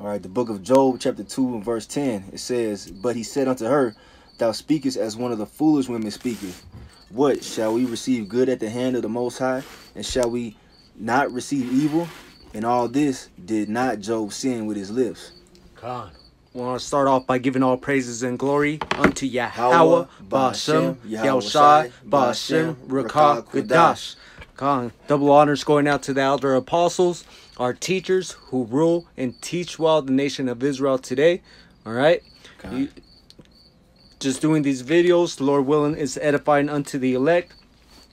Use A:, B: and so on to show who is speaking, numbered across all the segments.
A: All right, the book of Job, chapter 2, and verse 10. It says, "But he said unto her, Thou speakest as one of the foolish women speaketh. What, shall we receive good at the hand of the Most High? And shall we not receive evil? In all this did not Job sin with his lips."
B: God. We want to start off by giving all praises and glory unto YAHAWAH, bahasham, YAHAWASHI, bahasham, Rakah, Kadash. God, double honors going out to the elder apostles, our teachers who rule and teach well the nation of Israel today. All right. Just doing these videos, the Lord willing, is edifying unto the elect,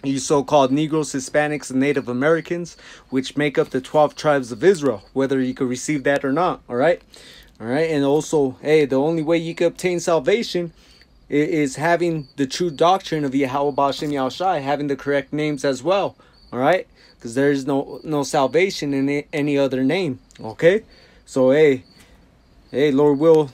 B: you so-called Negroes, Hispanics, and Native Americans, which make up the 12 tribes of Israel, whether you could receive that or not. All right. All right. And also, hey, the only way you can obtain salvation is having the true doctrine of Yahawah, bahasham, Yahawashi, having the correct names as well. All right. Because there is no salvation in any other name. Okay. So, hey, Lord will,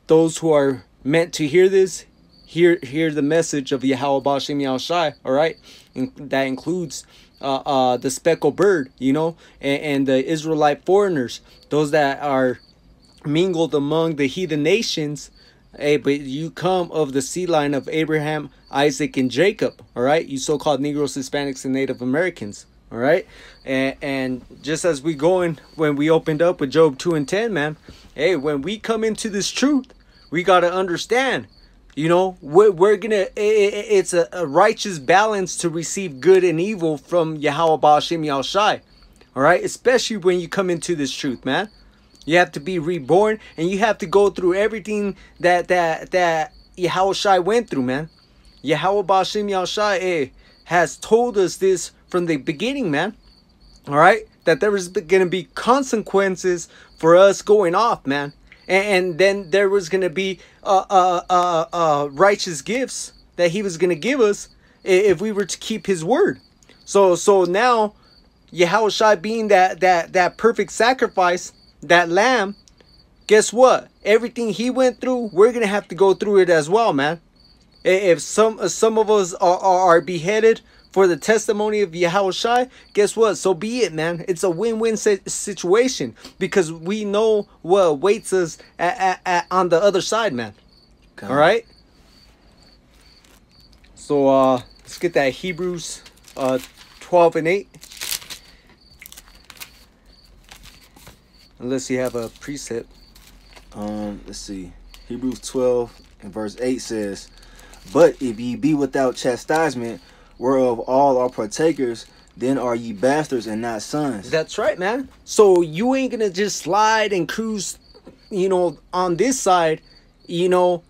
B: those who are meant to hear this, hear the message of Yahawah, bahasham, Yahawashi. All right. And that includes the speckled bird, you know, and the Israelite foreigners, those that are mingled among the heathen nations. Hey, but you come of the seed line of Abraham, Isaac, and Jacob. All right. You so-called Negroes, Hispanics, and Native Americans. All right. And just as we going, when we opened up with Job 2 and 10, man, hey, when we come into this truth, we got to understand, you know, we're gonna, it's a righteous balance to receive good and evil from Yahawah, bahasham, Yahawashi. All right. Especially when you come into this truth, man. You have to be reborn, and you have to go through everything that Yahawashi went through, man. Yahawah, bahasham, Yahawashi has told us this from the beginning, man. All right, that there was going to be consequences for us going off, man, and then there was going to be righteous gifts that he was going to give us if we were to keep his word. So now Yahawashi being that perfect sacrifice, that lamb, guess what? Everything he went through, we're gonna have to go through it as well, man. If some of us are beheaded for the testimony of Yahawashi, guess what? So be it, man. It's a win-win situation, because we know what awaits us on the other side, man. All right. So let's get that Hebrews 12 and 8. Unless you have a precept.
A: Let's see. Hebrews 12 and verse 8 says, "But if ye be without chastisement, whereof all are partakers, then are ye bastards and not sons."
B: That's right, man. So you ain't gonna just slide and cruise, you know, on this side, you know,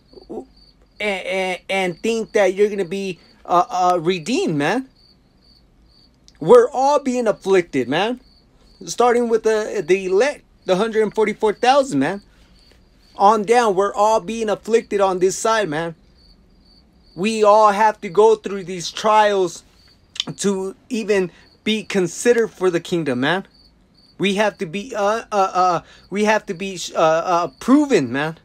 B: and think that you're gonna be redeemed, man. We're all being afflicted, man. Starting with the elect, the 144,000, man. On down, we're all being afflicted on this side, man. We all have to go through these trials to even be considered for the kingdom, man. We have to be proven, man.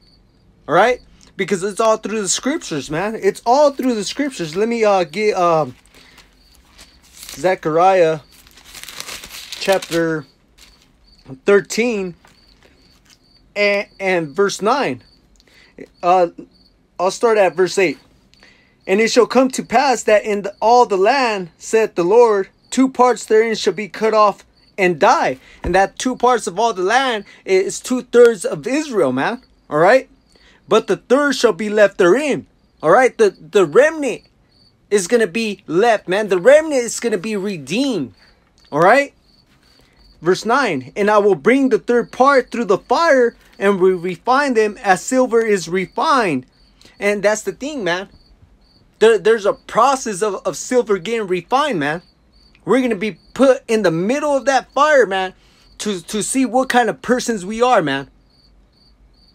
B: All right, because it's all through the scriptures, man. It's all through the scriptures. Let me get Zechariah chapter 13 and verse 9. I'll start at verse 8. "And it shall come to pass that in all the land, saith the Lord, 2 parts therein shall be cut off and die." And that 2 parts of all the land is 2/3 of Israel, man. All right. "But the third shall be left therein." All right. The remnant is going to be left, man. The remnant is going to be redeemed. All right. Verse 9, "And I will bring the third part through the fire, and will refine them as silver is refined." And that's the thing, man. There's a process of silver getting refined, man. We're going to be put in the middle of that fire, man, to see what kind of persons we are, man.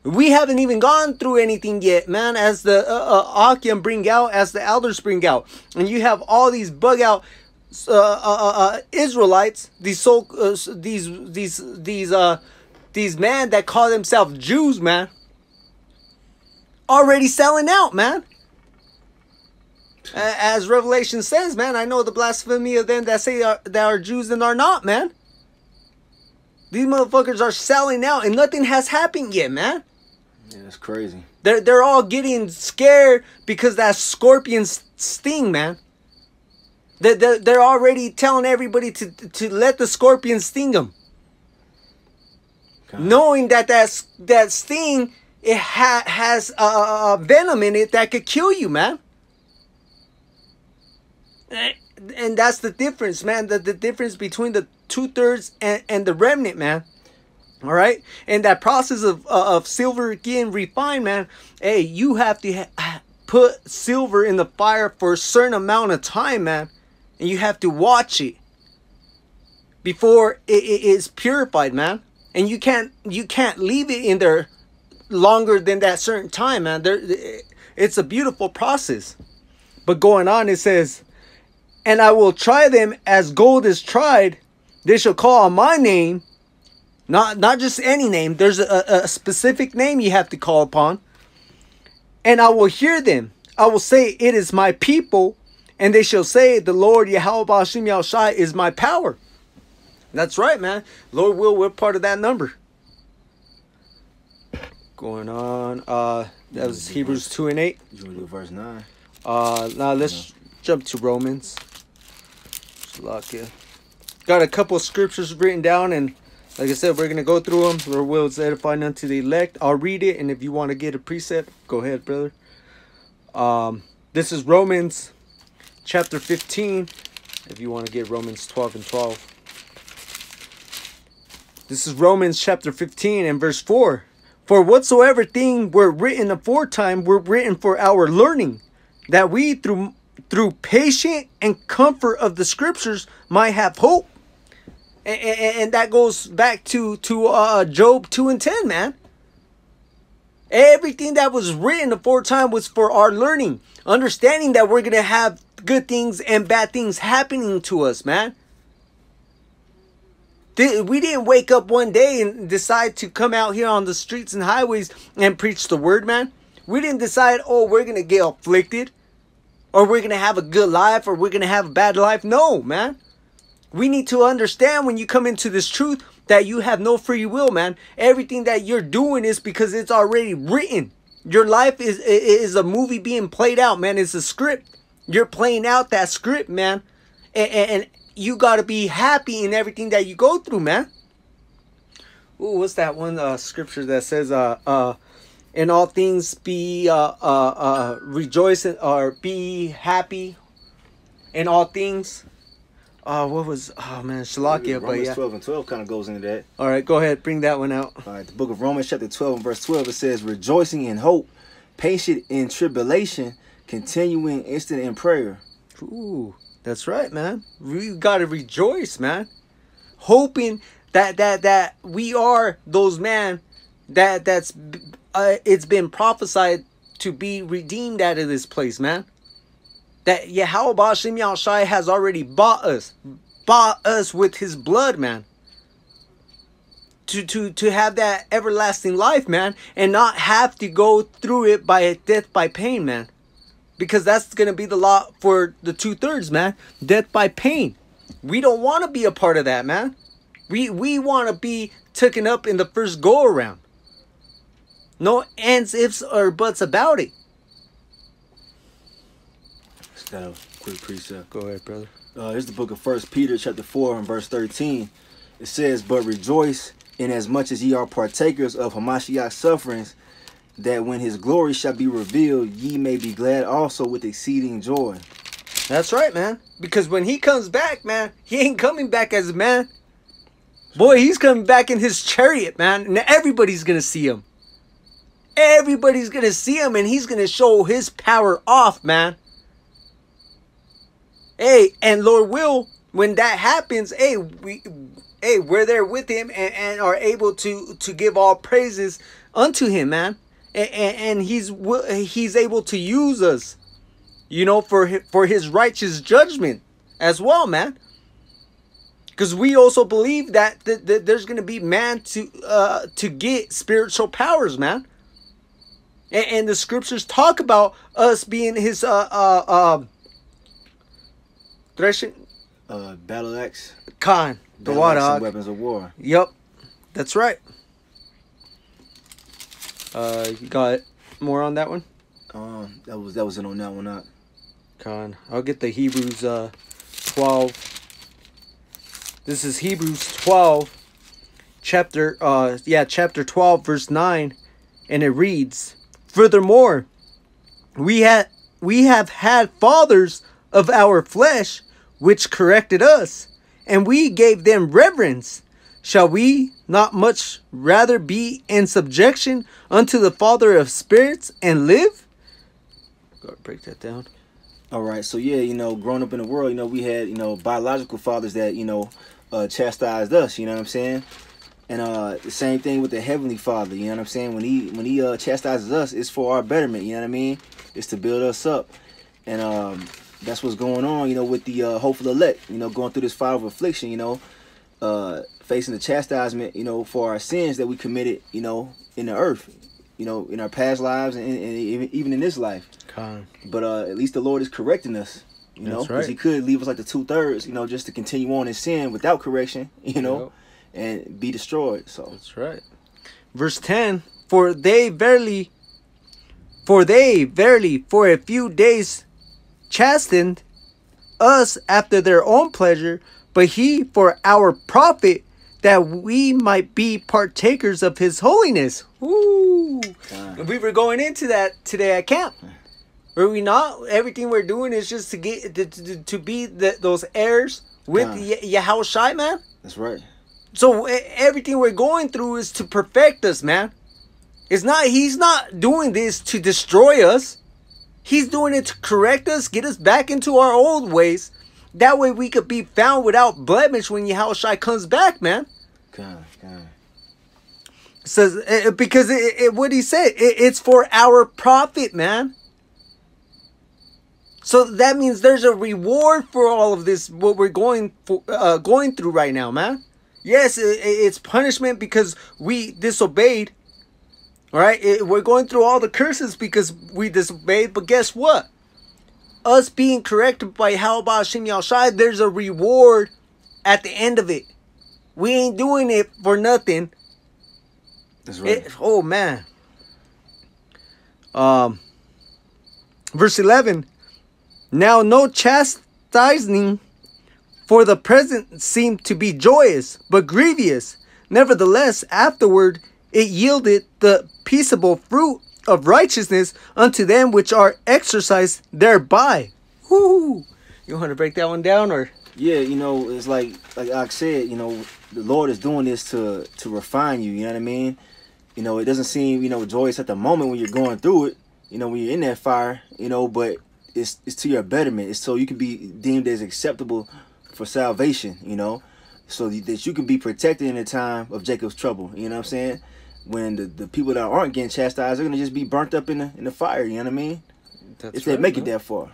B: We haven't even gone through anything yet, man, as the Akim bring out, as the elders bring out. And you have all these bug out Israelites, these man that call themselves Jews, man, already selling out, man. As Revelation says, man, I know the blasphemy of them that say that are Jews and are not, man. These motherfuckers are selling out and nothing has happened yet, man.
A: Yeah, that's crazy.
B: They're all getting scared because that scorpion sting, man. They're already telling everybody to let the scorpion sting them. God. Knowing that sting, it has venom in it that could kill you, man. And that's the difference, man. The difference between the 2/3 and the remnant, man. All right? And that process of silver getting refined, man. Hey, you have to put silver in the fire for a certain amount of time, man. And you have to watch it before it is purified, man. And you can't leave it in there longer than that certain time, man. It's a beautiful process. But going on, it says, and I will try them as gold is tried. They shall call on my name. Not just any name. There's a specific name you have to call upon. And I will hear them. I will say, it is my people. And they shall say, the Lord YAHAWAH bahasham YAHAWASHI is my power. That's right, man. Lord will, we're part of that number. Going on. That was Hebrews 2 and 8.
A: You want to do verse 9?
B: Now let's jump to Romans. Got a couple of scriptures written down, and like I said, we're going to go through them. Lord will is edifying unto the elect. I'll read it, and if you want to get a precept, go ahead, brother. This is Romans chapter 15, if you want to get Romans 12 and 12. This is Romans chapter 15 and verse 4. For whatsoever thing were written aforetime were written for our learning, that we through patient and comfort of the scriptures might have hope. And that goes back to Job 2 and 10, man. Everything that was written aforetime was for our learning. Understanding that we're going to have good things and bad things happening to us, man. We didn't wake up one day and decide to come out here on the streets and highways and preach the word, man. We didn't decide, oh, we're going to get afflicted, or we're going to have a good life, or we're going to have a bad life. No, man. We need to understand when you come into this truth that you have no free will, man. Everything that you're doing is because it's already written. Your life is a movie being played out, man. It's a script. You're playing out that script, man. And you got to be happy in everything that you go through, man. Ooh, what's that one scripture that says, in all things be rejoicing, or be happy in all things. What was, oh man, Shalakia, but
A: Romans
B: yeah.
A: 12 and 12 kind of goes into that.
B: All right, go ahead, bring that one out.
A: All right, the book of Romans chapter 12 and verse 12, it says, rejoicing in hope, patient in tribulation, continuing instant in prayer.
B: Ooh, that's right, man. We got to rejoice, man. Hoping that we are those, man, that's it's been prophesied to be redeemed out of this place, man. That YAHAWAH bahasham YAHAWASHI has already bought us with his blood, man. To have that everlasting life, man, and not have to go through it by death by pain, man. Because that's going to be the law for the 2/3, man. Death by pain. We don't want to be a part of that, man. We want to be taken up in the first go around. No ands, ifs, or buts about it.
A: Got a quick precept.
B: Go ahead, brother.
A: Here's the book of 1 Peter chapter 4 and verse 13. It says, but rejoice inasmuch as ye are partakers of Hamashiach's sufferings, that when his glory shall be revealed, ye may be glad also with exceeding joy.
B: That's right, man. Because when he comes back, man, he ain't coming back as a man. Boy, he's coming back in his chariot, man. And everybody's going to see him. Everybody's going to see him, and he's going to show his power off, man. Hey, and Lord will, when that happens, hey, we're there with him and are able to give all praises unto him, man. And he's able to use us, you know, for his righteous judgment as well, man. Because we also believe that there's going to be man to get spiritual powers, man. And the scriptures talk about us being his threshing
A: battle axe.
B: Khan, the
A: Battle axe
B: Warthog.
A: and weapons of war.
B: Yep. That's right. You got more on that one?
A: That was it on that one. Not.
B: Con. I'll get the Hebrews 12. This is Hebrews 12, chapter 12, verse 9, and it reads, "Furthermore, we have had fathers of our flesh, which corrected us, and we gave them reverence. Shall we not much rather be in subjection unto the Father of spirits and live?" Go break that down.
A: All right, so yeah, growing up in the world, we had, biological fathers that, chastised us, you know what I'm saying? And the same thing with the Heavenly Father, you know what I'm saying? When he chastises us, it's for our betterment, you know what I mean? It's to build us up. And that's what's going on, with the hopeful elect, going through this fire of affliction, facing the chastisement, for our sins that we committed, in the earth, in our past lives and even in this life. But at least the Lord is correcting us, because he could leave us like the 2/3, just to continue on in sin without correction, and be destroyed. So
B: that's right. Verse 10, for they verily for a few days chastened us after their own pleasure, but he for our profit, that we might be partakers of his holiness. Ooh. We were going into that today at camp. Were we not? Everything we're doing is just to get to be those heirs with YAHAWASHI, man.
A: That's right.
B: So everything we're going through is to perfect us, man. It's not. He's not doing this to destroy us. He's doing it to correct us, get us back into our old ways. That way we could be found without blemish when YAHAWASHI comes back, man.
A: God.
B: Says because what he said, it's for our profit, man. So that means there's a reward for all of this, what we're going through right now, man. Yes, it's punishment because we disobeyed. All right, we're going through all the curses because we disobeyed. But guess what? Us being corrected by YAHAWASHI, there's a reward at the end of it. We ain't doing it for nothing.
A: That's right.
B: Oh man. Verse 11. Now no chastising for the present seemed to be joyous, but grievous. Nevertheless, afterward it yielded the peaceable fruit of righteousness unto them which are exercised thereby. Woo! You want to break that one down, or?
A: Yeah, it's like I said, the Lord is doing this to refine you. You know what I mean? It doesn't seem joyous at the moment when you're going through it. When you're in that fire. But it's to your betterment. It's so you can be deemed as acceptable for salvation. So that you can be protected in the time of Jacob's trouble. You know what I'm saying? When the people that aren't getting chastised, they're gonna just be burnt up in the fire. You know what I mean?
B: That's
A: if they make it that far.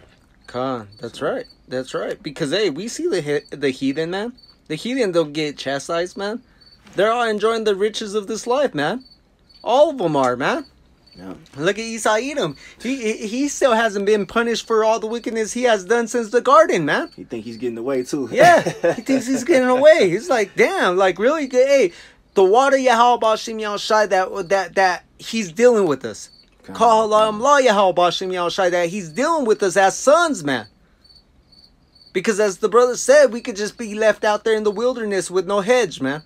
B: That's right. That's right. Because hey, we see the heathen, man. The heathen don't get chastised, man. They're all enjoying the riches of this life, man. All of them are, man.
A: Yeah.
B: Look at Esau Edom. He still hasn't been punished for all the wickedness he has done since the garden, man.
A: He think he's getting away too.
B: Yeah, he thinks he's getting away. He's like, damn, like really? Hey, the water YAHAWASHI that he's dealing with us. Call law YAHAWASHI that he's dealing with us as sons, man. Because as the brother said, we could just be left out there in the wilderness with no hedge, man.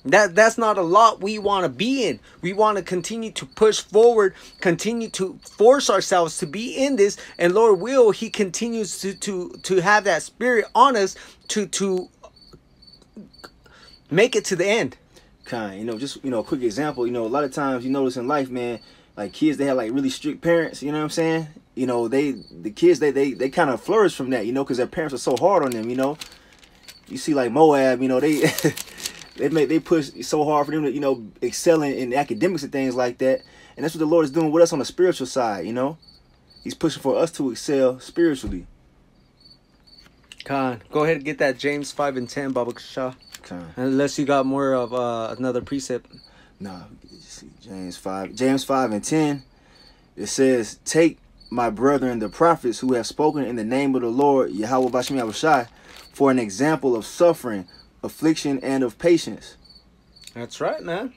B: That's not a lot we want to be in. We want to continue to push forward, continue to force ourselves to be in this, and Lord will, he continues to have that spirit on us to make it to the end.
A: Just a quick example, a lot of times you notice in life, man, like kids, they have like really strict parents, you know what I'm saying? The kids they kind of flourish from that, because their parents are so hard on them, You see like Moab, they push so hard for them to, excel in academics and things like that. And that's what the Lord is doing with us on the spiritual side, He's pushing for us to excel spiritually.
B: Go ahead and get that James 5 and 10, Baba Shah. Unless you got more of another precept.
A: No, James 5 and 10. It says, "Take my brethren the prophets who have spoken in the name of the Lord YAHAWASHI for an example of suffering, affliction, and of patience."
B: That's right, man.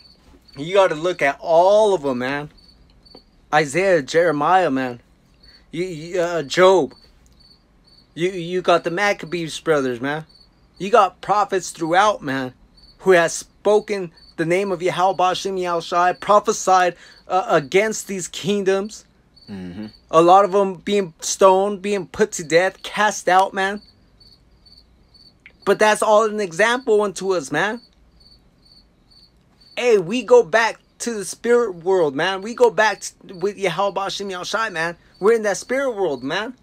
B: You got to look at all of them, man. Isaiah, Jeremiah, man. Job. You got the Maccabees brothers, man. You got prophets throughout, man, who has spoken the name of Yahawah, bahasham, YAHAWASHI, prophesied against these kingdoms.
A: Mm-hmm.
B: A lot of them being stoned, being put to death, cast out, man. But that's all an example unto us, man. Hey, we go back to the spirit world, man. We go back with Yahawah, bahasham, YAHAWASHI, man. We're in that spirit world, man.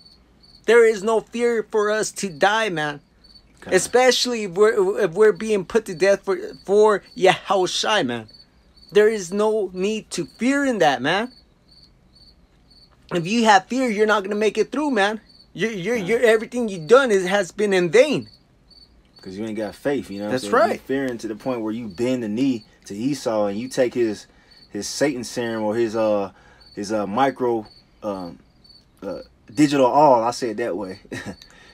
B: There is no fear for us to die, man. Okay. Especially if we're being put to death for YAHAWASHI, man. There is no need to fear in that, man. If you have fear, you're not gonna make it through, man. You're everything you've done has been in vain.
A: Because you ain't got faith, you know.
B: That's right.
A: You're fearing to the point where you bend the knee to Esau and you take his Satan serum or his micro digital all. I say it that way.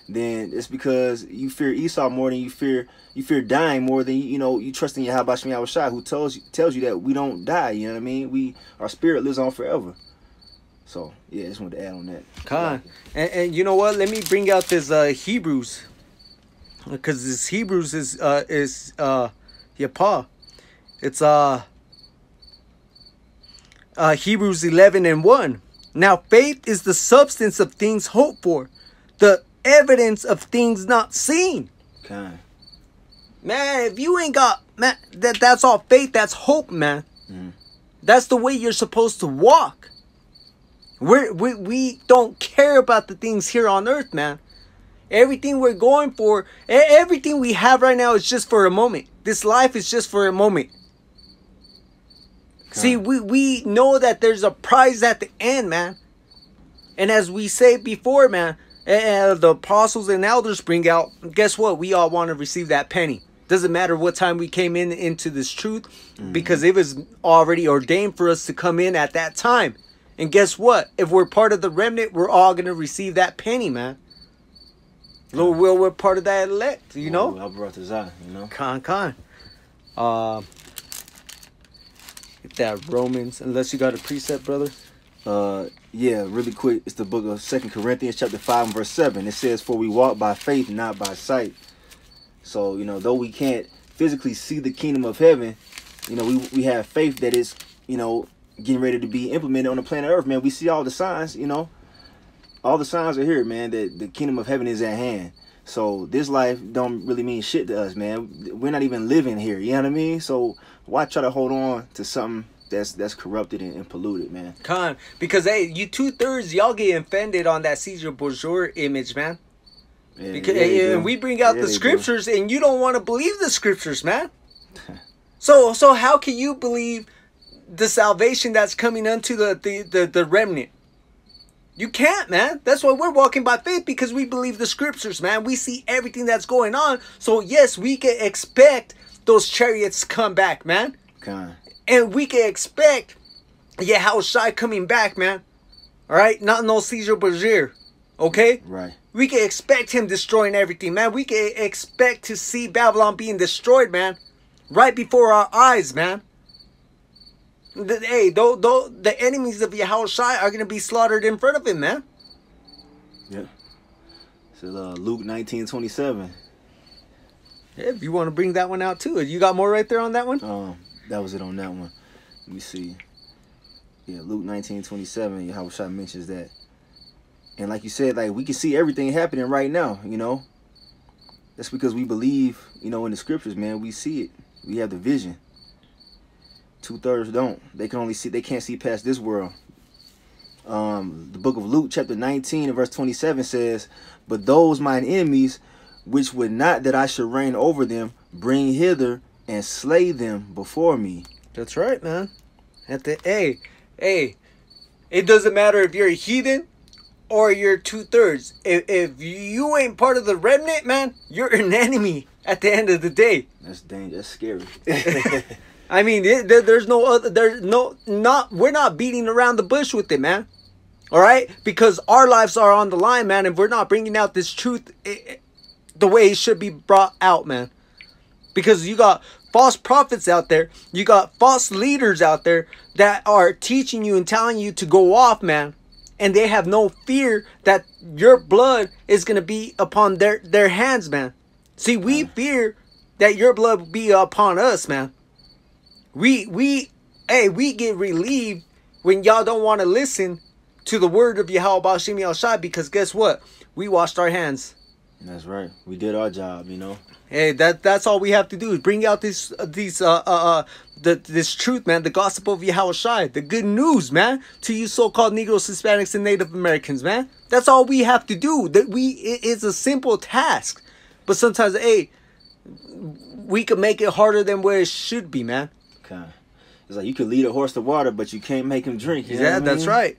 A: Then it's because you fear Esau more than you fear dying more than you trust in Yahawah, bahasham, YAHAWASHI, who tells you that we don't die. You know what I mean? Our spirit lives on forever. So yeah, I just wanted to add on that.
B: Con. And you know what? Let me bring out this Hebrews, because this Hebrews is Yapah. It's Hebrews 11:1. Now faith is the substance of things hoped for, the evidence of things not seen.
A: Okay.
B: Man, if you ain't got, man, that's all faith, that's hope, man. Mm. That's the way you're supposed to walk. We don't care about the things here on earth, man. Everything we're going for, everything we have right now is just for a moment. This life is just for a moment. Okay. See, we know that there's a prize at the end, man. And as we say before, man, the apostles and elders bring out, guess what? We all want to receive that penny. Doesn't matter what time we came into this truth, because it was already ordained for us to come in at that time. And guess what? If we're part of the remnant, we're all going to receive that penny, man. Lord will, we're part of that elect, you know? Con. Get that Romans, unless you got a precept, brother.
A: Yeah, really quick. It's the book of 2 Corinthians chapter 5 and verse 7. It says, for we walk by faith, not by sight. So, though we can't physically see the kingdom of heaven, we have faith that it's, getting ready to be implemented on the planet Earth, man. We see all the signs, all the signs are here, man, that the kingdom of heaven is at hand. So this life don't really mean shit to us, man. We're not even living here, you know what I mean? So why try to hold on to something that's corrupted and polluted, man?
B: Con, because hey, you 2/3 y'all get offended on that Caesar Borgia image, man. Yeah, because and we bring out the scriptures, and you don't want to believe the scriptures, man. So how can you believe the salvation that's coming unto the remnant? You can't, man. That's why we're walking by faith, because we believe the scriptures, man. We see everything that's going on. So yes, we can expect those chariots to come back, man.
A: Okay.
B: And we can expect YAHAWASHI coming back, man. All right, not no Caesar Borgia, okay?
A: Right.
B: We can expect him destroying everything, man. We can expect to see Babylon being destroyed, man, right before our eyes, man. Hey, the enemies of YAHAWASHI are going to be slaughtered in front of him, man.
A: Yeah. So Luke 19:27.
B: Yeah, if you want to bring that one out too. You got more right there on that one?
A: That was it on that one. Let me see. Yeah, Luke 19:27, YAHAWASHI mentions that. And like you said, like, we can see everything happening right now, That's because we believe, in the scriptures, man. We see it. We have the vision. 2/3 don't. They can't see past this world. The book of Luke chapter 19 and verse 27 says, but those mine enemies, which would not that I should reign over them, bring hither and slay them before me.
B: That's right, man. Hey, it doesn't matter if you're a heathen or you're 2/3. If you ain't part of the remnant, man, you're an enemy at the end of the day.
A: That's dangerous. That's scary.
B: I mean, there's no other. We're not beating around the bush with it, man. All right, because our lives are on the line, man, and we're not bringing out this truth the way it should be brought out, man. Because you got false prophets out there. You got false leaders out there that are teaching you and telling you to go off, man. And they have no fear that your blood is going to be upon their hands, man. See, we fear that your blood will be upon us, man. We get relieved when y'all don't want to listen to the word of Yahawah Bahasham Yahushai, because guess what? We washed our hands.
A: That's right. We did our job, you know.
B: Hey, that's all we have to do is bring out this truth, man, the gospel of Yahawashi, the good news, man, to you so-called Negroes, Hispanics, and Native Americans, man. That's all we have to do. It's a simple task, but sometimes, hey, we could make it harder than where it should be, man.
A: Okay. It's like you could lead a horse to water, but you can't make him drink. You know what I mean?
B: That's right.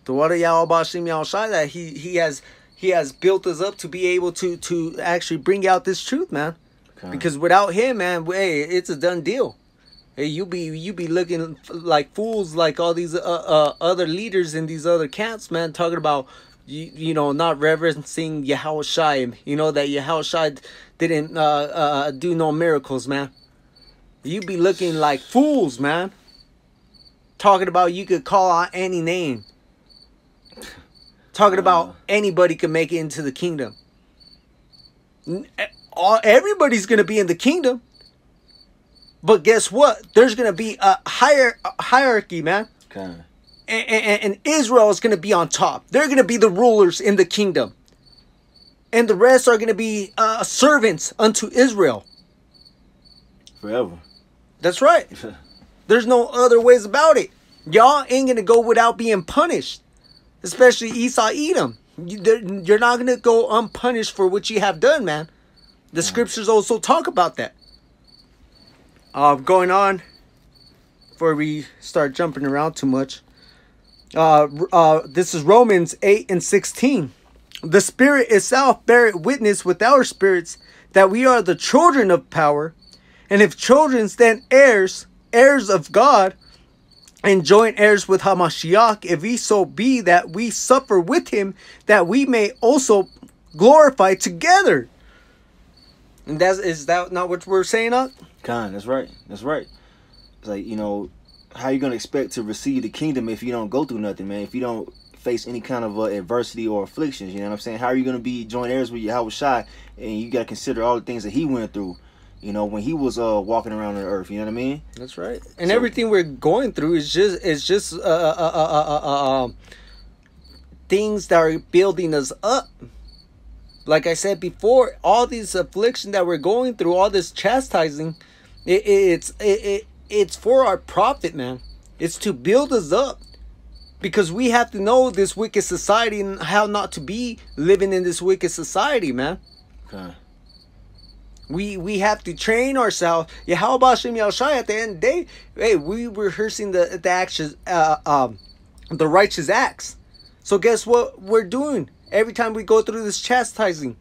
B: The water Yahawah Bahasham Yahushai, that he has built us up to be able to actually bring out this truth, man. Okay. Because without him, man, hey, it's a done deal. Hey, you be looking like fools, like all these other leaders in these other camps, man, talking about you know, not reverencing Yahawashi. You know that Yahawashi didn't do no miracles, man. You be looking like fools, man. Talking about you could call out any name. Talking about anybody can make it into the kingdom. Everybody's going to be in the kingdom. But guess what? There's going to be a hierarchy, man.
A: Okay.
B: And Israel is going to be on top. They're going to be the rulers in the kingdom. And the rest are going to be servants unto Israel.
A: Forever.
B: That's right. There's no other ways about it. Y'all ain't going to go without being punished. Especially Esau, Edom. You're not going to go unpunished for what you have done, man. The scriptures also talk about that. Going on, before we start jumping around too much. This is Romans 8:16. The Spirit itself beareth witness with our spirits that we are the children of power. And if children, then heirs, heirs of God, and joint heirs with Hamashiach, if we so be that we suffer with him, that we may also glorify together. And is that not what we're saying, Huck?
A: That's right. That's right. It's like, you know, how you gonna expect to receive the kingdom if you don't go through nothing, man? If you don't face any kind of adversity or afflictions, you know what I'm saying? How are you gonna be joint heirs with Yahawashi, and you gotta consider all the things that he went through, you know, when he was walking around on the earth? You know what I mean?
B: That's right. And so, everything we're going through is just things that are building us up. Like I said before, all these affliction that we're going through, all this chastising, it's for our profit, man. It's to build us up, because we have to know this wicked society and how not to be living in this wicked society, man.
A: Okay.
B: We have to train ourselves. Yahawah Bahasham Yahushai, at the end of the day, hey, we rehearsing the actions, the righteous acts. So guess what we're doing? Every time we go through this chastising,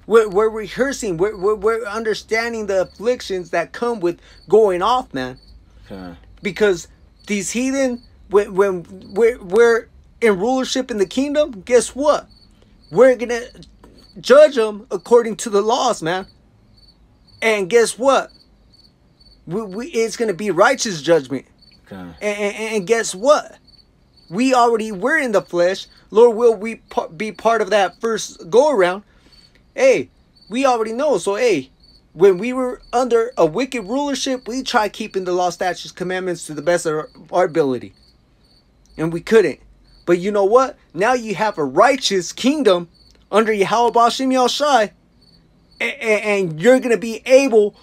B: we're rehearsing. We're understanding the afflictions that come with going off, man.
A: Okay.
B: Because these heathen, when we're in rulership in the kingdom, guess what? We're gonna judge them according to the laws, man. And guess what? It's gonna be righteous judgment.
A: Okay.
B: And guess what? We're in the flesh. Lord, will we be part of that first go around? Hey, we already know. So, hey, when we were under a wicked rulership, we tried keeping the law, statutes, commandments to the best of our ability. And we couldn't. But you know what? Now you have a righteous kingdom under Yahawah Bahasham Yahushai. And you're going to be able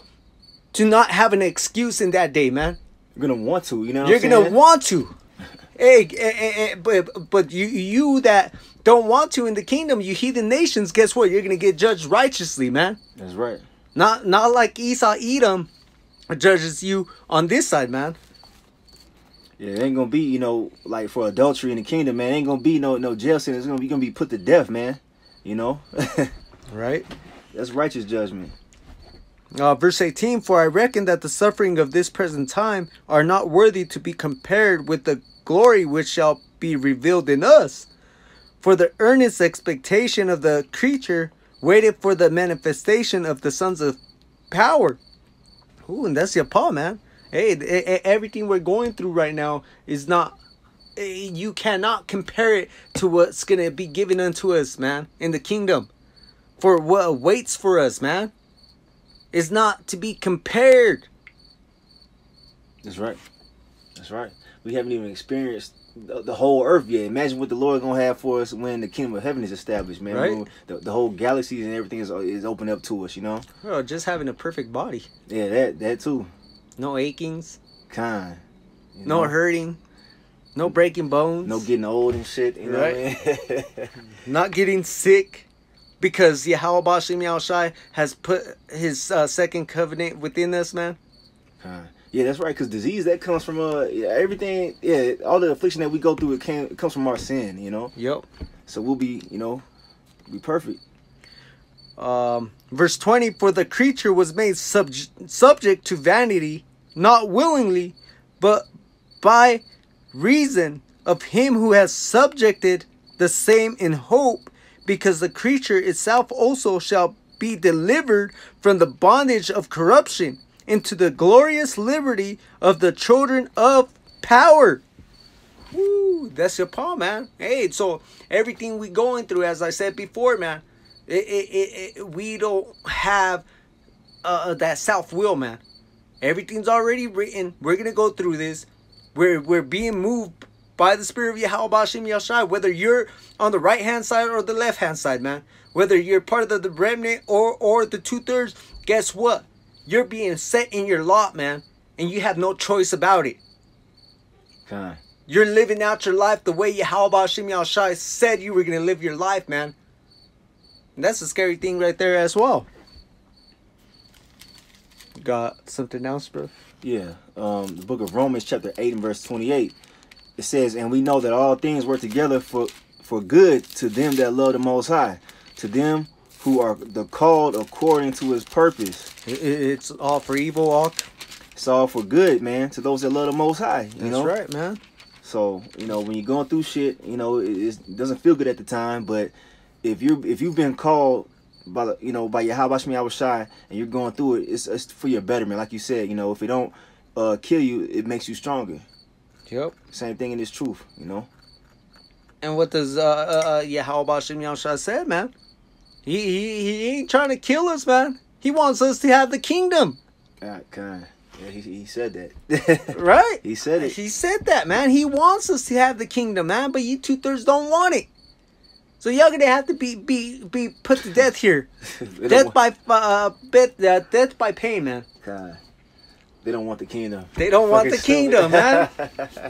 B: to not have an excuse in that day, man.
A: You're going to want to, you know what
B: You're
A: I'm saying?
B: going to want to. Hey, but you that don't want to in the kingdom, you heathen nations, guess what? You're going to get judged righteously, man.
A: That's right.
B: Not like Esau, Edom judges you on this side, man.
A: Yeah, it ain't going to be, you know, like for adultery in the kingdom, man. It ain't going to be no jail sentence. It's going to be put to death, man. You know?
B: Right?
A: That's righteous judgment.
B: Verse 18, for I reckon that the suffering of this present time are not worthy to be compared with the glory which shall be revealed in us. For the earnest expectation of the creature waited for the manifestation of the sons of power, Ooh, and that's your paw, man. Hey, everything we're going through right now is not. You cannot compare it to what's gonna be given unto us, man, in the kingdom. For what awaits for us, man, is not to be compared.
A: That's right. That's right. We haven't even experienced the whole earth yet. Imagine what the Lord gonna have for us when the kingdom of heaven is established, man.
B: Right.
A: The whole galaxies and everything is open up to us, you know.
B: Bro, just having a perfect body.
A: Yeah, that too.
B: No achings.
A: Kind.
B: No hurting. No breaking bones.
A: No getting old and shit. You know
B: Right.
A: what I mean?
B: Not getting sick. Because YAHAWASHI has put his second covenant within us, man.
A: Yeah, that's right. Because disease, that comes from everything. Yeah, all the affliction that we go through, it comes from our sin, you know.
B: Yep.
A: So we'll be, be perfect.
B: Verse 20, for the creature was made subject to vanity, not willingly, but by reason of him who has subjected the same in hope, because the creature itself also shall be delivered from the bondage of corruption into the glorious liberty of the children of power. Woo, that's your paw, man. Hey, so everything we going through, as I said before, man, we don't have that self-will, man. Everything's already written. We're gonna go through this. We're being moved by the Spirit of YAHAWASHI, whether you're on the right hand side or the left hand side, man. Whether you're part of the remnant or the 2/3, guess what? You're being set in your lot, man, and you have no choice about it.
A: Okay.
B: You're living out your life the way YAHAWASHI said you were gonna live your life, man. And that's a scary thing right there as well. Got something else, bro?
A: Yeah. The book of Romans chapter 8 and verse 28. It says, and we know that all things work together for good to them that love the Most High, to them who are the called according to his purpose.
B: It's all for evil,
A: It's all for good, man, to those that love the Most High. You know?
B: That's right, man.
A: So, when you're going through shit, it doesn't feel good at the time, but if you've been called by by YAHAWASHI and you're going through it, it's for your betterment. Like you said, if it don't kill you, it makes you stronger.
B: Yep.
A: Same thing in this truth,
B: And what does YAHAWASHI said, man? He ain't trying to kill us, man. He wants us to have the kingdom.
A: Kind. Yeah, he said that.
B: Right?
A: He said it.
B: He said that, man. He wants us to have the kingdom, man. But you 2/3 don't want it. So y'all gonna have to be put to death here. death by pain, man.
A: God. They don't want the kingdom.
B: They don't want the kingdom, man.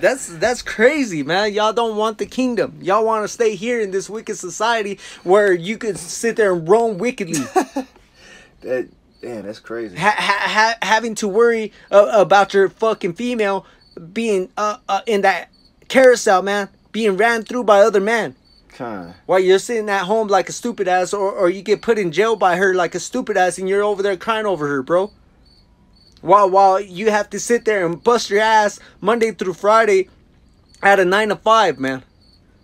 B: That's crazy, man. Y'all don't want the kingdom. Y'all want to stay here in this wicked society where you could sit there and roam wickedly.
A: Damn, that's crazy.
B: Having to worry about your fucking female being in that carousel, man, being ran through by other men. While you're sitting at home like a stupid ass, or you get put in jail by her like a stupid ass, and you're over there crying over her, bro. While you have to sit there and bust your ass Monday through Friday at a 9 to 5, man.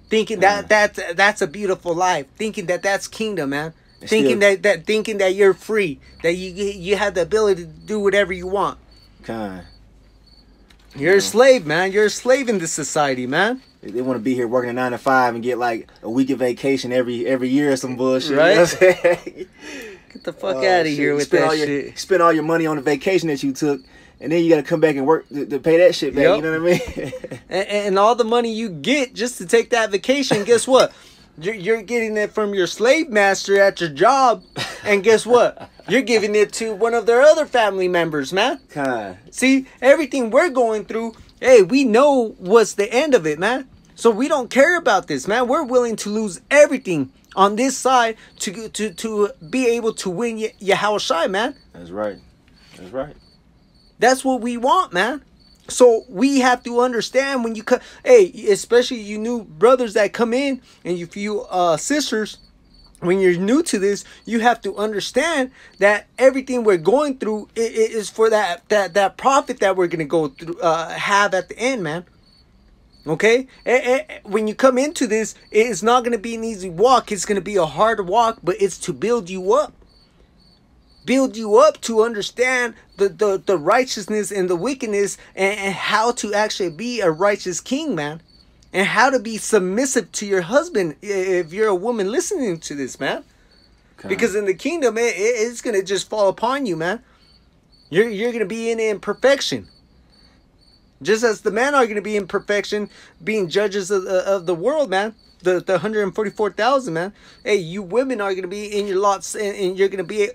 B: Thinking that's a beautiful life. Thinking that's kingdom, man. Thinking that you're free. That you have the ability to do whatever you want. You're a slave, man. You're a slave in this society, man.
A: They want to be here working a 9 to 5 and get like a week of vacation every year or some bullshit.
B: Right?
A: You know what I'm saying?
B: Get the fuck out of here with that shit.
A: Spend all your money on the vacation that you took, and then you got to come back and work to pay that shit back. Yep. You know what I mean?
B: and all the money you get just to take that vacation, guess what? You're getting it from your slave master at your job, and guess what? You're giving it to one of their other family members, man. See, everything we're going through, hey, we know what's the end of it, man. So we don't care about this, man. We're willing to lose everything on this side to be able to win YAHAWASHI, man.
A: That's right. That's right.
B: That's what we want, man. So we have to understand when you come, hey, especially you new brothers that come in, and you sisters, when you're new to this, you have to understand that everything we're going through is for that profit that we're gonna go through, have at the end, man. Okay, when you come into this, it's not going to be an easy walk. It's going to be a hard walk, but it's to build you up. build you up to understand the righteousness and the wickedness, and how to actually be a righteous king, man. And how to be submissive to your husband if you're a woman listening to this, man. Okay. Because in the kingdom, it's going to just fall upon you, man. You're going to be in perfection. Just as the men are going to be in perfection, being judges of the world, man. The 144,000, man. Hey, you women are going to be in your lots, and you're going to be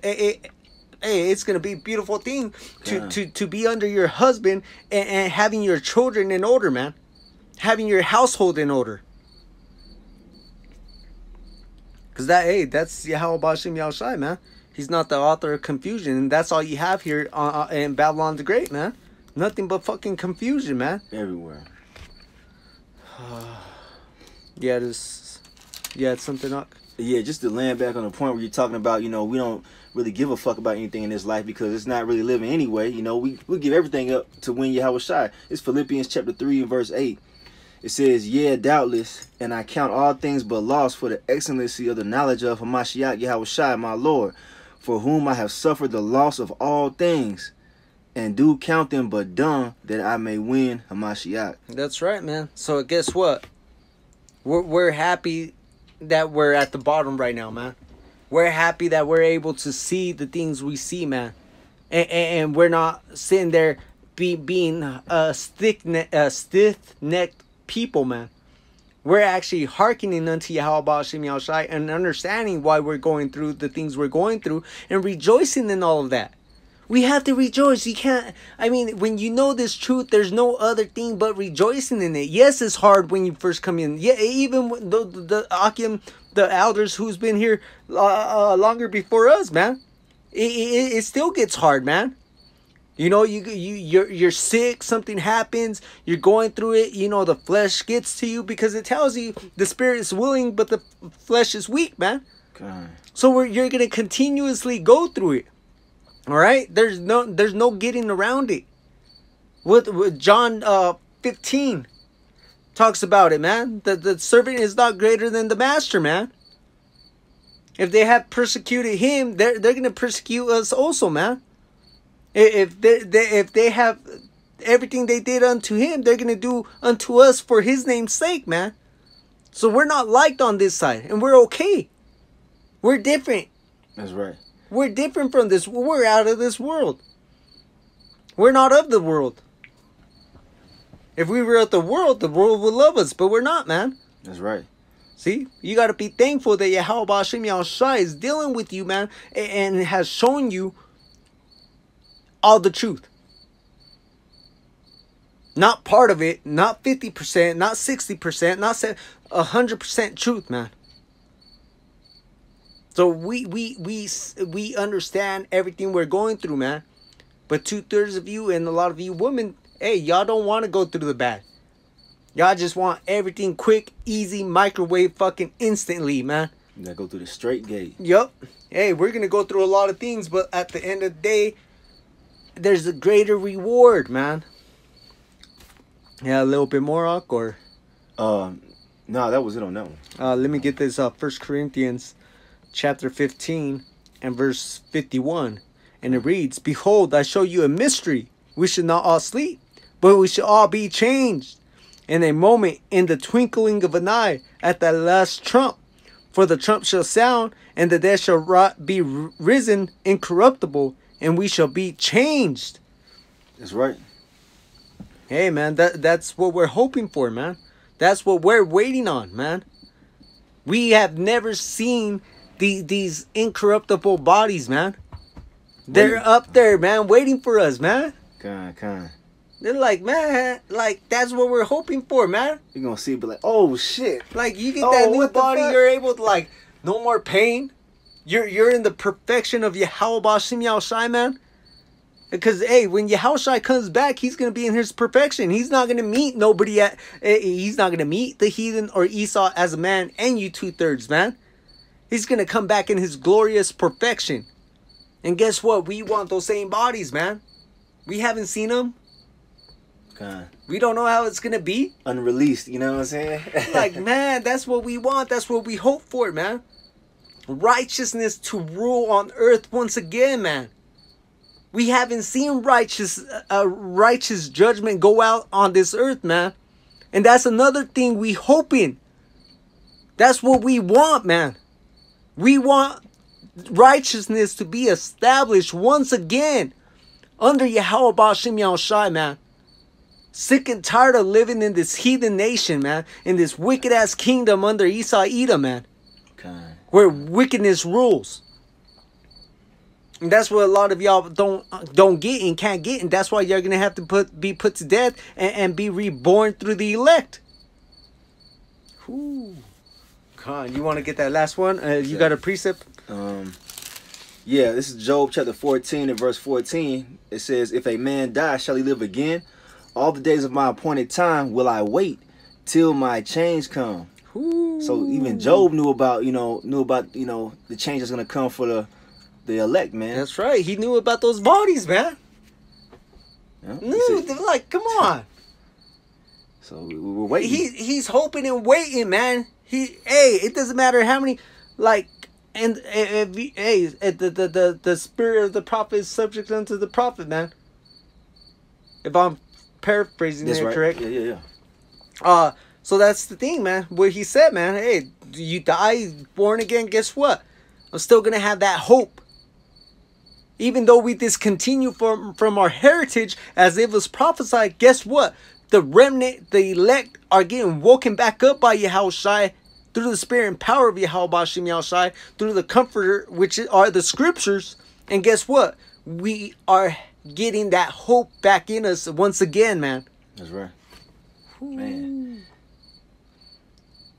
B: it's going to be a beautiful thing to be under your husband, and having your children in order, man. Having your household in order. Because that's Yahawah bahasham YAHAWASHI, man. He's not the author of confusion. And that's all you have here in Babylon the Great, man. Nothing but fucking confusion, man.
A: Everywhere.
B: Yeah, it's something up.
A: Yeah, just to land back on the point where you're talking about, we don't really give a fuck about anything in this life because it's not really living anyway. We give everything up to win YAHAWASHI. It's Philippians chapter 3 and verse 8. It says, "Yeah, doubtless, and I count all things but loss for the excellency of the knowledge of Hamashiach YAHAWASHI, my Lord, for whom I have suffered the loss of all things, and do count them but dung, that I may win Hamashiach."
B: That's right, man. So guess what? We're happy that we're at the bottom right now, man. We're happy that we're able to see the things we see, man. And we're not sitting there being stiff-necked people, man. We're actually hearkening unto Yahawah bahasham YAHAWASHI and understanding why we're going through the things we're going through and rejoicing in all of that. We have to rejoice. You can't, when you know this truth, there's no other thing but rejoicing in it. Yes, it's hard when you first come in. Yeah, even the Akim, the elders who's been here longer before us, man. It still gets hard, man. You're sick, something happens, you're going through it, the flesh gets to you because it tells you the spirit is willing, but the flesh is weak, man. God. So you're going to continuously go through it. All right? There's no getting around it. With John 15 talks about it, man. The servant is not greater than the master, man. If they have persecuted him, they're going to persecute us also, man. If they have everything they did unto him, they're going to do unto us for his name's sake, man. So we're not liked on this side, and we're okay. We're different.
A: That's right.
B: We're different from this. We're out of this world. We're not of the world. If we were of the world would love us, but we're not, man.
A: That's right.
B: See, you got to be thankful that Yahawah bahasham YAHAWASHI is dealing with you, man, and has shown you all the truth. Not part of it, not 50%, not 60%, not 100% truth, man. So we understand everything we're going through, man. But 2/3 of you and a lot of you women, hey, y'all don't want to go through the bad. Y'all just want everything quick, easy, microwave, fucking instantly, man.
A: You gotta go through the straight gate.
B: Yup. Hey, we're gonna go through a lot of things, but at the end of the day, there's a greater reward, man. Yeah, a little bit more, or
A: no, that was it on that one.
B: Let me get this up. 1 Corinthians chapter 15 and verse 51. And it reads, "Behold, I show you a mystery. We should not all sleep, but we should all be changed in a moment, in the twinkling of an eye, at the last trump. For the trump shall sound, and the dead shall be risen incorruptible, and we shall be changed."
A: That's right.
B: Hey, man, that's what we're hoping for, man. That's what we're waiting on, man. We have never seen these incorruptible bodies, man. They're up there, man, waiting for us, man.
A: Kind.
B: They're like, man, like, that's what we're hoping for, man.
A: You're going to see, but like, oh, shit.
B: Like, you get that new body, you're able to, like, no more pain. You're in the perfection of Yahawah bahasham YAHAWASHI, man. Because, hey, when YAHAWASHI comes back, he's going to be in his perfection. He's not going to meet nobody he's not going to meet the heathen or Esau as a man and you 2/3, man. He's going to come back in his glorious perfection. And guess what? We want those same bodies, man. We haven't seen them.
A: God.
B: We don't know how it's going to be.
A: Unreleased, you know what I'm saying?
B: Like, man, that's what we want. That's what we hope for, man. righteousness to rule on earth once again, man. We haven't seen righteous judgment go out on this earth, man. And that's another thing we hoping. That's what we want, man. We want righteousness to be established once again under YAHAWAH bahasham YAHAWASHI, man. Sick and tired of living in this heathen nation, man. In this wicked ass kingdom under Esau Edom, man.
A: Okay.
B: Where wickedness rules. And that's what a lot of y'all don't get and can't get. And that's why you're going to have to be put to death and be reborn through the elect. Whew. Come on, you want to get that last one? You got a precept?
A: Yeah, this is Job chapter 14 and verse 14. It says, if a man die, shall he live again? All the days of my appointed time will I wait till my change come.
B: Ooh.
A: So even Job knew about the change that's gonna come for the elect, man.
B: That's right. He knew about those bodies, man.
A: Yeah,
B: They're like, come on.
A: So we're waiting.
B: He's hoping and waiting, man. It doesn't matter how many, like, and the spirit of the prophet is subject unto the prophet, man. If I'm paraphrasing
A: that's
B: it
A: right.
B: correct.
A: Yeah.
B: So that's the thing, man. What he said, man. Hey, you die born again. Guess what? I'm still gonna have that hope. Even though we discontinue from our heritage as it was prophesied, guess what? The remnant, the elect, are getting woken back up by YAHAWASHI through the spirit and power of YAHAWAH bahasham YAHAWASHI, through the comforter, which are the scriptures. And guess what? We are getting that hope back in us once again, man.
A: That's right. Man.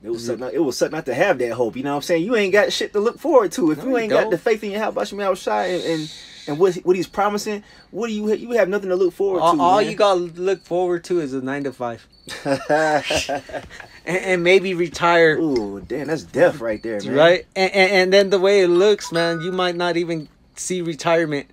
A: It was something not to have that hope. You know what I'm saying? You ain't got shit to look forward to. If you ain't got the faith in YAHAWAH bahasham YAHAWASHI and what he's promising, what do you have nothing to look forward to.
B: All you gotta look forward to is a 9 to 5. and maybe retire.
A: Ooh, damn, that's death right there, man.
B: Right? And then the way it looks, man, you might not even see retirement.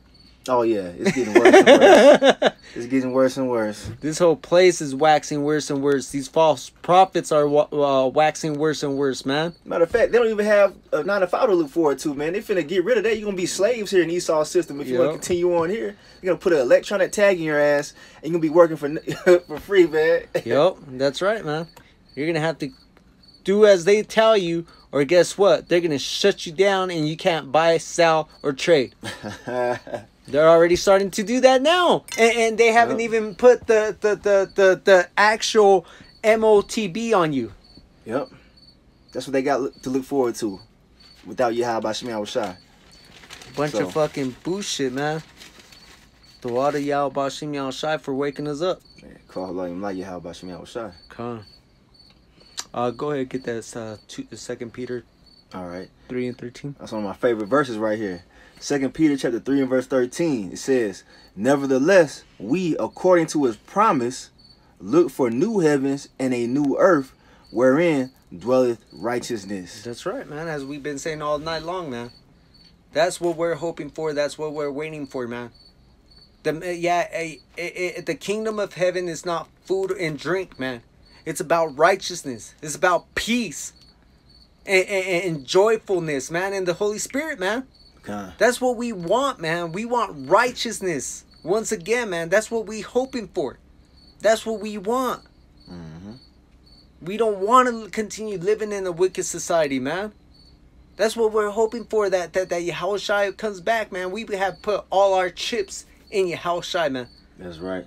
A: Oh yeah, it's getting worse and worse. It's getting worse and worse.
B: This whole place is waxing worse and worse. These false prophets are waxing worse and worse, man.
A: Matter of fact, they don't even have a 9 to 5 to look forward to, man. They finna get rid of that. You're gonna be slaves here in Esau's system if you want to continue on here. You're gonna put an electronic tag in your ass and you're gonna be working for free, man.
B: Yep, that's right, man. You're gonna have to do as they tell you, or guess what? They're gonna shut you down and you can't buy, sell, or trade. They're already starting to do that now, and they haven't even put the actual MOTB on you.
A: Yep, that's what they got to look forward to, without YAHAWAH bahasham YAHAWASHI.
B: Bunch of fucking bullshit, man. The water YAHAWAH bahasham YAHAWASHI for waking us up.
A: Man, call him like YAHAWAH bahasham YAHAWASHI.
B: Come on. Go ahead, get that 2 Peter.
A: All right.
B: 3 and 13.
A: That's one of my favorite verses right here. 2 Peter chapter 3 and verse 13. It says, nevertheless, we, according to his promise, look for new heavens and a new earth, wherein dwelleth righteousness.
B: That's right, man. As we've been saying all night long, man. That's what we're hoping for. That's what we're waiting for, man. The kingdom of heaven is not food and drink, man. It's about righteousness. It's about peace and joyfulness, man, and the Holy Spirit, man. That's what we want, man. We want righteousness. Once again, man, that's what we hoping for. That's what we want. We don't want to continue living in a wicked society, man. That's what we're hoping for, that YAHAWASHI comes back, man. We have put all our chips in YAHAWASHI, man.
A: That's right.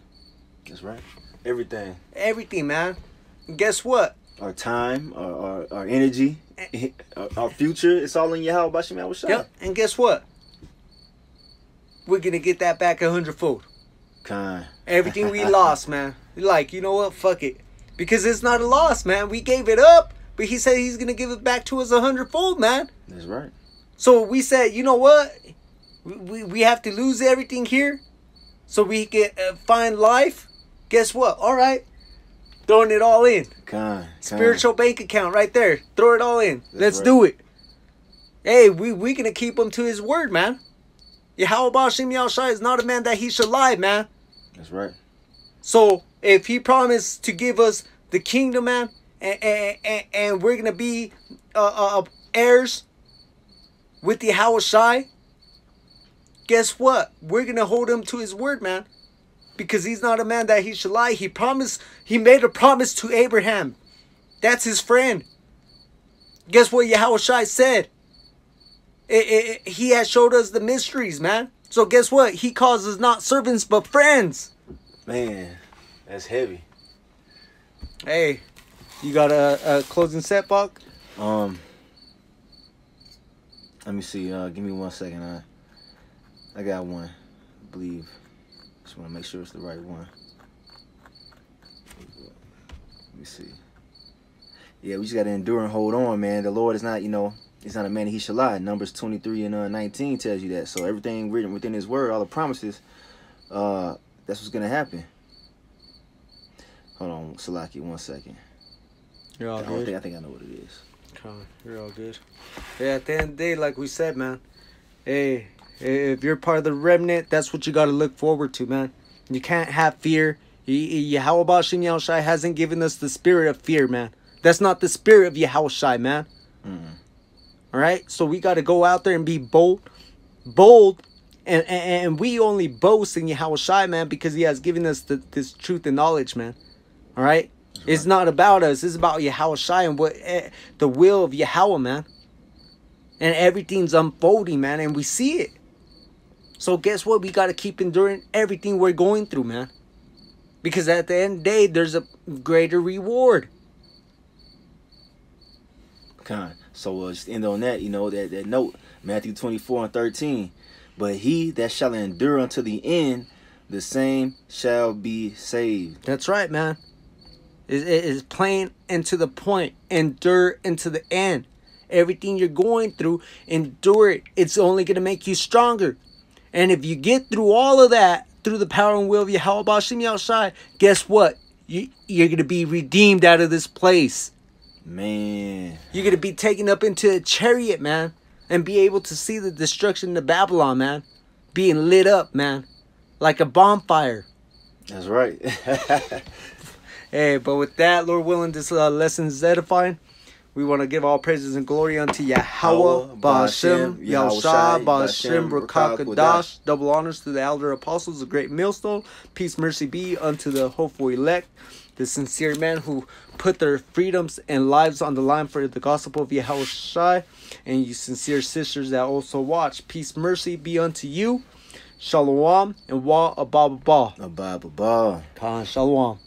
A: That's right. Everything.
B: Everything, man. And guess what?
A: Our time, our energy, our future, it's all in YAHAWAH bahasham YAHAWASHI.
B: Yep. And guess what? We're going to get that back 100-fold. Everything we lost, man. Like, you know what? Fuck it. Because it's not a loss, man. We gave it up, but he said he's going to give it back to us 100-fold, man.
A: That's right.
B: So we said, you know what? We have to lose everything here so we can find life. Guess what? All right. Throwing it all in. Spiritual bank account right there. Throw it all in. Let's do it. Hey, we going to keep him to his word, man. YAHAWAH bahasham YAHAWASHI is not a man that he should lie, man.
A: That's right.
B: So if he promised to give us the kingdom, man, and we're going to be heirs, with YAHAWASHI, guess what? We're going to hold him to his word, man. Because he's not a man that he should lie. He made a promise to Abraham. That's his friend. Guess what YAHAWASHI said? He has showed us the mysteries, man. So guess what? He calls us not servants, but friends.
A: Man, that's heavy.
B: Hey, you got a closing set, Buck?
A: Let me see. Give me 1 second. I got one, I believe. Just want to make sure it's the right one. Let me see. Yeah, we just got to endure and hold on, man. The Lord is not, he's not a man that he shall lie. Numbers 23 and 19 tells you that. So everything written within his word, all the promises, that's what's going to happen. Hold on, Salaki, 1 second.
B: You're all good.
A: I think I know what it is.
B: You're all good. Yeah, at the end of the day, like we said, man. Hey, if you're part of the remnant, that's what you got to look forward to, man. You can't have fear. YAHAWASHI hasn't given us the spirit of fear, man. That's not the spirit of YAHAWASHI, man. All right? So we got to go out there and be bold. And we only boast in YAHAWASHI, man, because he has given us this truth and knowledge, man. All right? It's not about us. It's about YAHAWASHI and what the will of Yahweh, man. And everything's unfolding, man, and we see it. So guess what? We got to keep enduring everything we're going through, man. Because at the end of the day, there's a greater reward.
A: So just end on that, that note, Matthew 24 and 13. But he that shall endure unto the end, the same shall be saved.
B: That's right, man. It is plain and to the point. Endure into the end. Everything you're going through, endure it. It's only going to make you stronger. And if you get through all of that, through the power and will of YAHAWASHI, guess what? You're going to be redeemed out of this place.
A: Man.
B: You're going to be taken up into a chariot, man. And be able to see the destruction of Babylon, man. Being lit up, man. Like a bonfire.
A: That's right.
B: Hey, but with that, Lord willing, this lesson is edifying. We want to give all praises and glory unto YAHAWAH, bahasham, Yahushua, bahasham, Rakakadash. Double honors to the elder apostles, the great millstone. Peace, mercy be unto the hopeful elect, the sincere men who put their freedoms and lives on the line for the gospel of Yahushua, and you sincere sisters that also watch. Peace, mercy be unto you. Shalom and wa ababa.
A: Ababa.
B: Shalom.